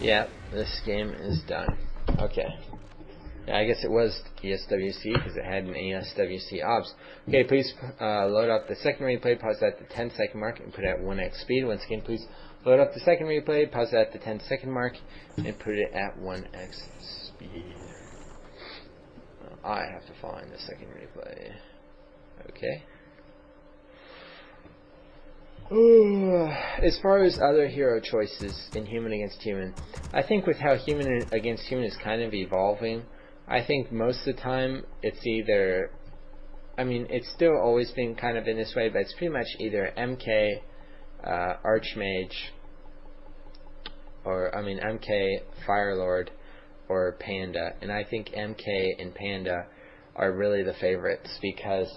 Yeah, this game is done. Okay. Yeah, I guess it was ESWC because it had an ESWC OBS. Okay, please load up the second replay, pause at the 10-second mark, and put it at 1x speed. Once again, please load up the second replay, pause it at the 10-second mark, and put it at 1x speed. I have to find the second replay. Okay. As far as other hero choices in Human Against Human, I think with how Human Against Human is kind of evolving, I think most of the time it's either, I mean, it's still always been kind of in this way, but it's pretty much either MK, Archmage, or, I mean, MK, Firelord, or Panda. And I think MK and Panda are really the favorites because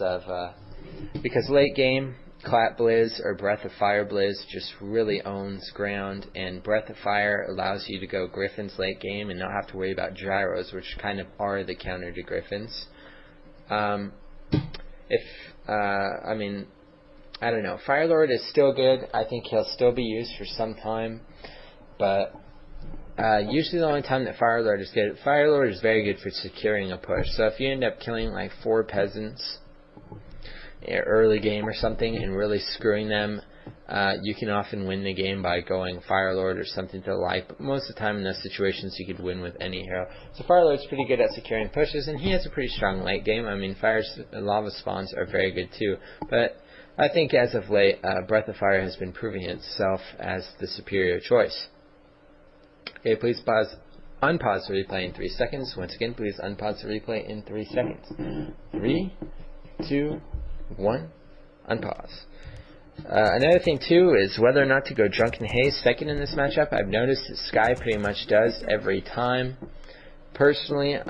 late game, Clap Blizz or Breath of Fire Blizz just really owns ground, and Breath of Fire allows you to go Griffins late game and not have to worry about gyros, which kind of are the counter to Griffins. I mean, I don't know. Firelord is still good. I think he'll still be used for some time, but usually the only time that Firelord is good, Firelord is very good for securing a push. So if you end up killing like 4 peasants early game or something and really screwing them, you can often win the game by going Firelord or something to the like, but most of the time in those situations you could win with any hero. So Firelord's pretty good at securing pushes, and he has a pretty strong late game. I mean, Lava Spawns are very good too, but I think as of late, Breath of Fire has been proving itself as the superior choice. Okay, please unpause the replay in 3 seconds. Once again, please unpause the replay in 3 seconds. 3, 2, 1, unpause. Another thing too is whether or not to go Drunken Haze second in this matchup. I've noticed that Sky pretty much does every time. Personally, it's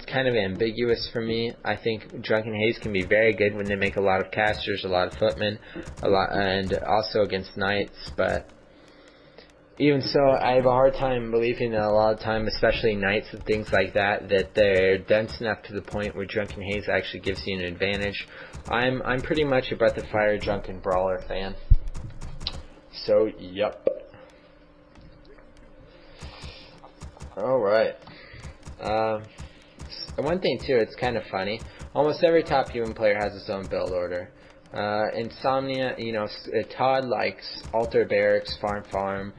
kind of ambiguous for me. I think Drunken Haze can be very good when they make a lot of casters, a lot of footmen, and also against knights, but even so, I have a hard time believing that a lot of time, especially knights and things like that, that they're dense enough to the point where Drunken Haze actually gives you an advantage. I'm pretty much a Breath of Fire Drunken Brawler fan. So, yep. Alright. One thing too, it's kind of funny. Almost every top human player has his own build order. Insomnia, you know, Todd likes Altar Barracks, Farm.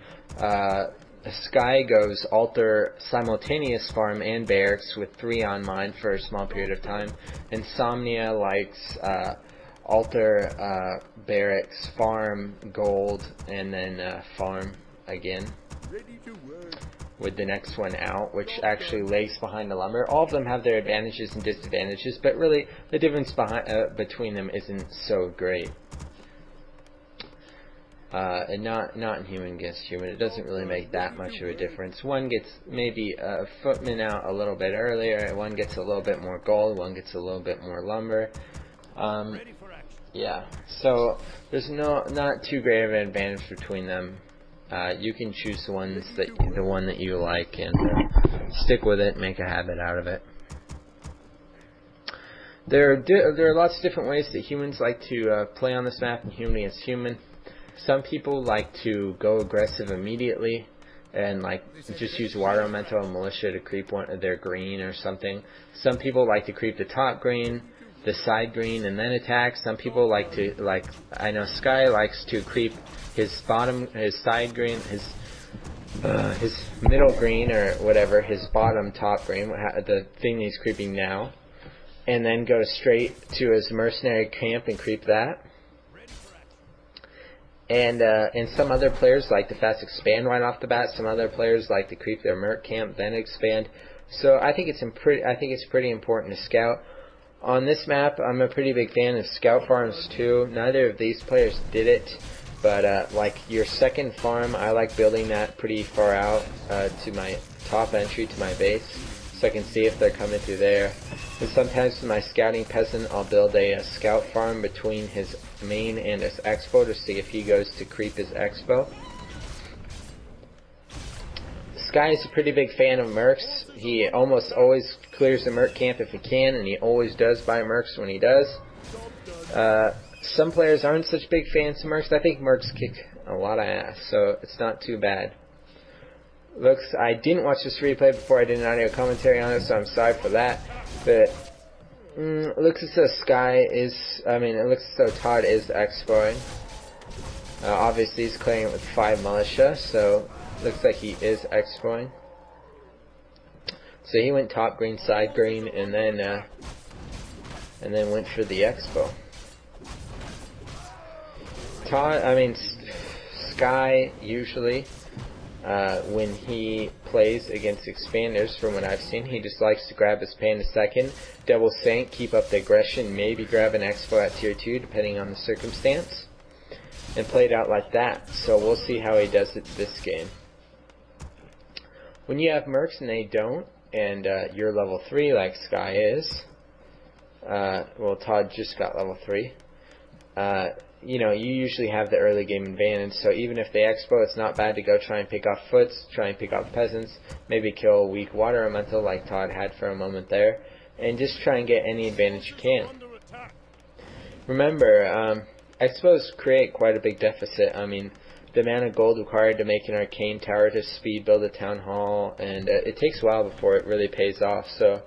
Sky goes Altar Simultaneous Farm and Barracks with 3 on mine for a small period of time. Insomnia likes Altar Barracks, Farm, Gold, and then Farm again with the next one out, which actually lags behind the lumber. All of them have their advantages and disadvantages, but really the difference between them isn't so great. And not in Human Against Human, it doesn't really make that much of a difference. One gets maybe a footman out a little bit earlier, one gets a little bit more gold, one gets a little bit more lumber. Yeah, so there's not too great of an advantage between them. You can choose the one that you like and stick with it, make a habit out of it. There are lots of different ways that humans like to play on this map in Human Against Human. Some people like to go aggressive immediately and like just use Water Elemental and Militia to creep their green or something. Some people like to creep the top green, the side green, and then attack. Some people like to, I know Sky likes to creep his side green, his middle green or whatever, his bottom top green, the thing he's creeping now, and then go straight to his mercenary camp and creep that. And some other players like to fast expand right off the bat. Some other players like to creep their merc camp, then expand. So I think it's pretty important to scout. On this map, I'm a pretty big fan of scout farms too. Neither of these players did it, but like your second farm, I like building that pretty far out to my top entry to my base, so I can see if they're coming through there. And sometimes with my scouting peasant, I'll build a scout farm between his main and his expo to see if he goes to creep his expo. Sky is a pretty big fan of mercs. He almost always clears the merc camp if he can, and he always does buy mercs when he does. Some players aren't such big fans of mercs. I think mercs kick a lot of ass, so it's not too bad. I didn't watch this replay before I did an audio commentary on it, so I'm sorry for that. But it looks as though it looks as though Todd is expoing. Obviously he's clearing it with 5 militia, so looks like he is expoing. So he went top green, side green, and then went for the expo. Sky usually, when he plays against expanders, from what I've seen, he just likes to grab his Panda second, double sync, keep up the aggression, maybe grab an expo at tier 2 depending on the circumstance, and play it out like that. So we'll see how he does it this game. When you have mercs and they don't, and you're level 3 like Sky is, well, Todd just got level 3, you usually have the early game advantage, so even if they expo, it's not bad to go try and pick off foots, try and pick off peasants, maybe kill a weak water elemental like Todd had for a moment there, and just try and get any advantage you can. Remember, expos create quite a big deficit. The amount of gold required to make an arcane tower to speed build a town hall, and it takes a while before it really pays off, so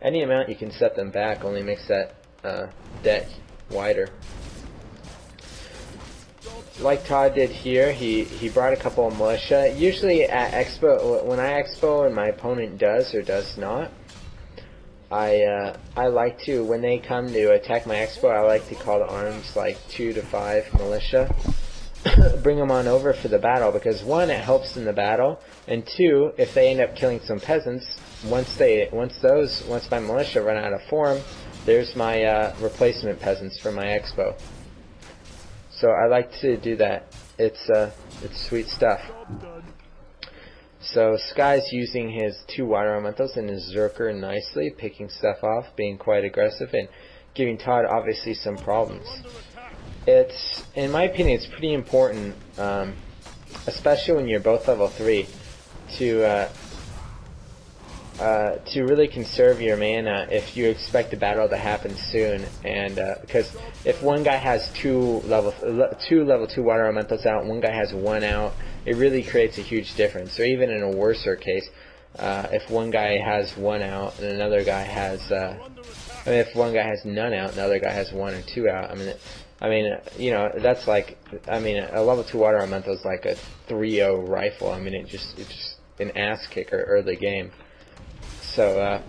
any amount you can set them back only makes that debt wider. Like Todd did here, he brought a couple of militia. Usually at expo, when I expo and my opponent does or does not, I like to, when they come to attack my expo, I like to call to arms like 2 to 5 militia. Bring them on over for the battle, because 1, it helps in the battle, and 2, if they end up killing some peasants, once my militia run out of form, there's my replacement peasants for my expo. So I like to do that. It's sweet stuff. So Sky's using his 2 water elementals and his Zerker nicely, picking stuff off, being quite aggressive, and giving Todd obviously some problems. In my opinion, it's pretty important, especially when you're both level 3, to really conserve your mana if you expect the battle to happen soon, and because if one guy has 2 level 2 water elementals out and one guy has 1 out, it really creates a huge difference. Or even in a worser case, if one guy has 1 out and another guy has if one guy has none out and the other guy has 1 or 2 out, that's like, a level 2 water elemental is like a 3-0 rifle. It's just an ass kicker early game. So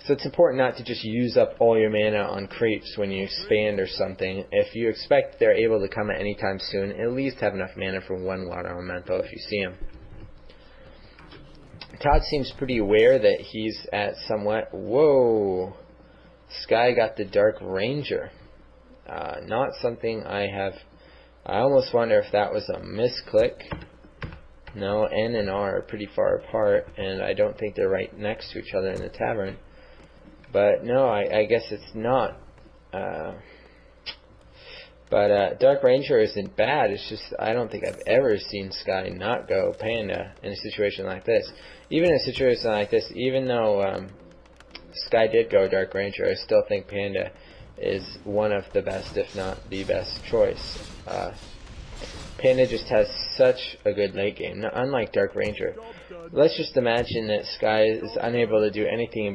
it's important not to just use up all your mana on creeps when you expand or something. If you expect they're able to come at any time soon, at least have enough mana for 1 water elemental if you see him. Todd seems pretty aware that he's at somewhat... Whoa! Sky got the Dark Ranger. Not something I have... I almost wonder if that was a misclick. No, N and R are pretty far apart, and I don't think they're right next to each other in the tavern. But no, I guess it's not. Dark Ranger isn't bad. It's just I don't think I've ever seen Sky not go Panda in a situation like this. Even in a situation like this, even though Sky did go Dark Ranger, I still think Panda is one of the best, if not the best choice. Panda just has such a good late game, unlike Dark Ranger. Let's just imagine that Sky is unable to do anything